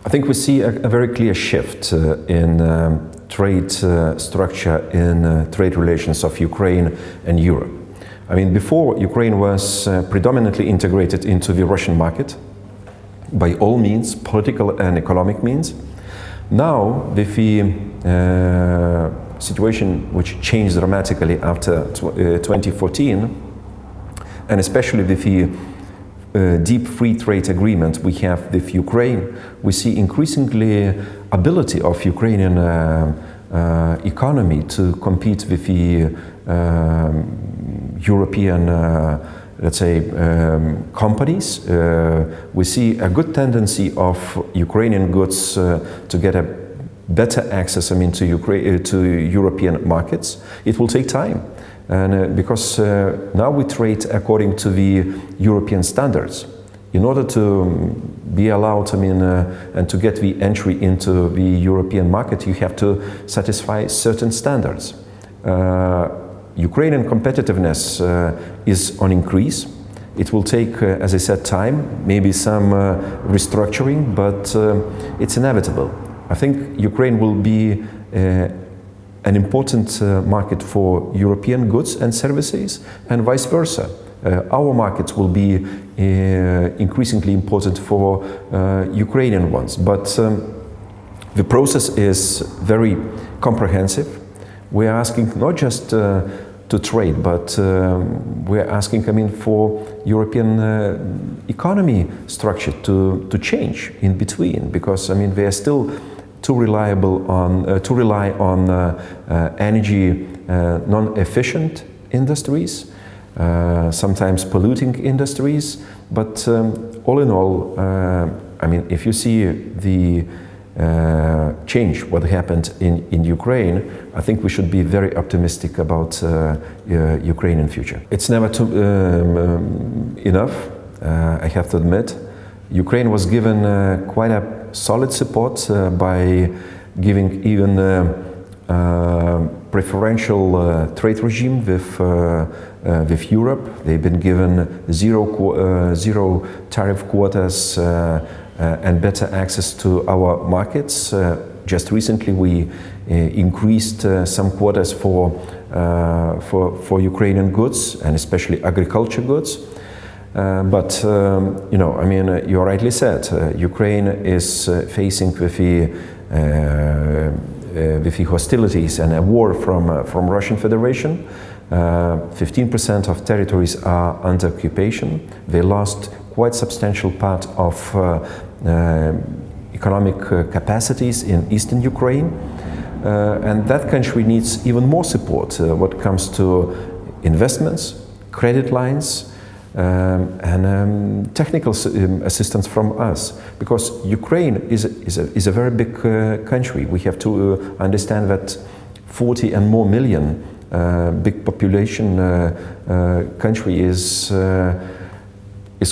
I think we see a very clear shift in trade structure in trade relations of Ukraine and Europe. I mean, before Ukraine was predominantly integrated into the Russian market by all means, political and economic means. Now, with the situation which changed dramatically after 2014, and especially with the deep free trade agreement we have with Ukraine, we see increasingly ability of Ukrainian economy to compete with the European, let's say, companies. We see a good tendency of Ukrainian goods to get a better access, I mean, to European markets. It will take time, and because now we trade according to the European standards. In order to be allowed, I mean, and to get the entry into the European market, you have to satisfy certain standards. Ukrainian competitiveness is on increase. It will take, as I said, time, maybe some restructuring, but it's inevitable. I think Ukraine will be an important market for European goods and services, and vice versa. Our markets will be increasingly important for Ukrainian ones. But the process is very comprehensive. We are asking not just to trade, but we are asking, I mean, for European economy structure to change in between, because I mean they are still too rely on energy non-efficient industries, sometimes polluting industries. But all in all, I mean, if you see the change what happened in Ukraine, I think we should be very optimistic about Ukrainian future. It's never too enough, I have to admit. Ukraine was given quite a solid support by giving even preferential trade regime with Europe. They've been given zero tariff quotas and better access to our markets. Just recently, we increased some quotas for Ukrainian goods, and especially agriculture goods. But you know, I mean, you rightly said, Ukraine is facing with the hostilities and a war from Russian Federation. 15% of territories are under occupation. They lost quite substantial part of economic capacities in eastern Ukraine, and that country needs even more support when it comes to investments, credit lines, and technical assistance from us, because Ukraine is a very big country. We have to understand that 40 and more million big population country is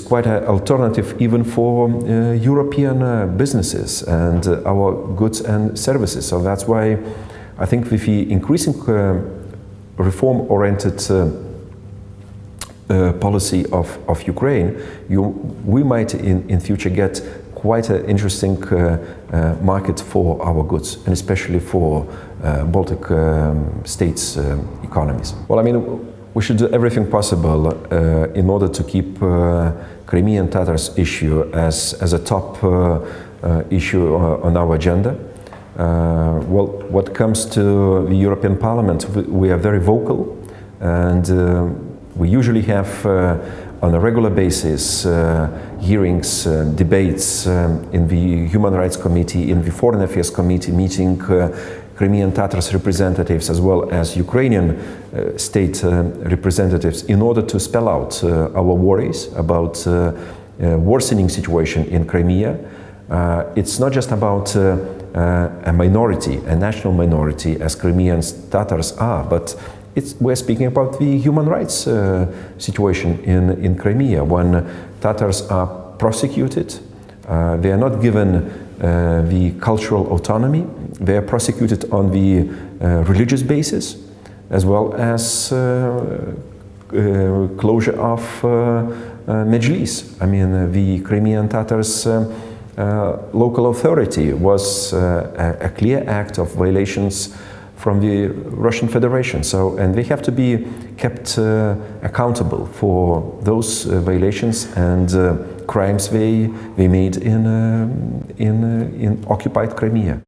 quite an alternative even for European businesses and our goods and services. So that's why I think with the increasing reform-oriented policy of Ukraine, we might in future get quite an interesting market for our goods, and especially for Baltic states' economies. Well, I mean, we should do everything possible in order to keep Crimean Tatars issue as a top issue on our agenda. Well, what comes to the European Parliament, we are very vocal, and we usually have on a regular basis hearings, debates in the Human Rights Committee, in the Foreign Affairs Committee, meeting Crimean Tatars representatives as well as Ukrainian state representatives in order to spell out our worries about worsening situation in Crimea. It's not just about a minority, a national minority as Crimean Tatars are, but we're speaking about the human rights situation in Crimea, when Tatars are prosecuted. They are not given the cultural autonomy. They are prosecuted on the religious basis, as well as closure of Mejlis. I mean, the Crimean Tatars local authority was a clear act of violations from the Russian Federation. So, and they have to be kept accountable for those violations and crimes they made in occupied Crimea.